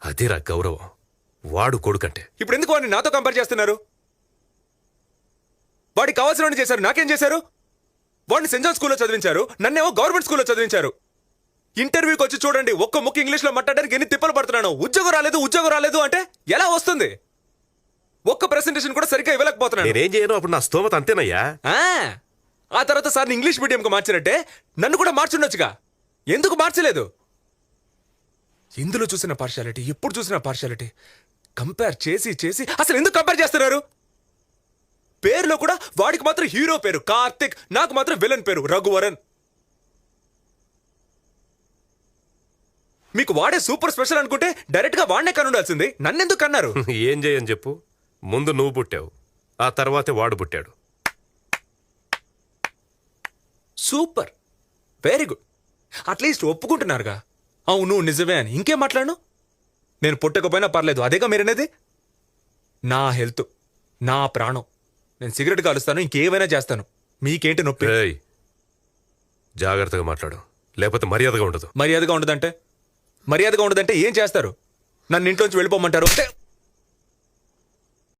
అదేరా గౌరవం. వాడు కొడుకంటే. ఇప్పుడు ఎందుకు వాడిని నాతో కంపేర్ చేస్తున్నారు? వాడికి కావాల్సిన చేశారు, నాకేం చేశారు? వాడిని సెంట్ జాన్ స్కూల్లో చదివించారు, నన్నేమో గవర్నమెంట్ స్కూల్లో చదివించారు. ఇంటర్వ్యూకి వచ్చి చూడండి, ఒక్క ముక్క ఇంగ్లీష్లో మాట్లాడడానికి ఎన్ని తిప్పలు పడుతున్నాను. ఉద్యోగం రాలేదు అంటే ఎలా వస్తుంది? ఒక్క ప్రెసెంటేషన్ కూడా సరిగ్గా ఇవ్వలేకపోతున్నాను. నేనేం చేయను, అప్పుడు నా స్తోమత అంతేనయ్యా. ఆ తర్వాత సార్ని ఇంగ్లీష్ మీడియంకి మార్చినట్టే నన్ను కూడా మార్చుండొచ్చుగా. ఎందుకు మార్చలేదు? ఇందులో చూసిన పార్షాలిటీ, ఎప్పుడు చూసిన పార్షాలిటీ. కంపేర్ చేసి చేసి అసలు ఎందుకు కంపేర్ చేస్తున్నారు? పేరులో కూడా వాడికి మాత్రం హీరో పేరు కార్తిక్, నాకు మాత్రం విలన్ పేరు రఘువరన్. మీకు వాడే సూపర్ స్పెషల్ అనుకుంటే డైరెక్ట్ గా వాడినే కనుండాల్సింది, నన్నెందుకు కన్నారు? ఏం చేయని చెప్పు. ముందు నువ్వు పుట్టావు, ఆ తర్వాతే వాడు పుట్టాడు. Super, very good. అట్లీస్ట్ ఒప్పుకుంటున్నారుగా. అవును నిజమే అని. ఇంకేం మాట్లాడను? నేను పుట్టకపోయినా పర్లేదు, అదేగా మీరనేది. నా హెల్త్, నా ప్రాణం. నేను సిగరెట్ కాలుస్తాను, ఇంకేమైనా చేస్తాను. మీకేంటి నొప్పి? జాగ్రత్తగా మాట్లాడు, లేకపోతే మర్యాదగా ఉండదు. మర్యాదగా ఉండదంటే ఏం చేస్తారు? నన్ను ఇంట్లోంచి వెళ్ళిపోమంటారు?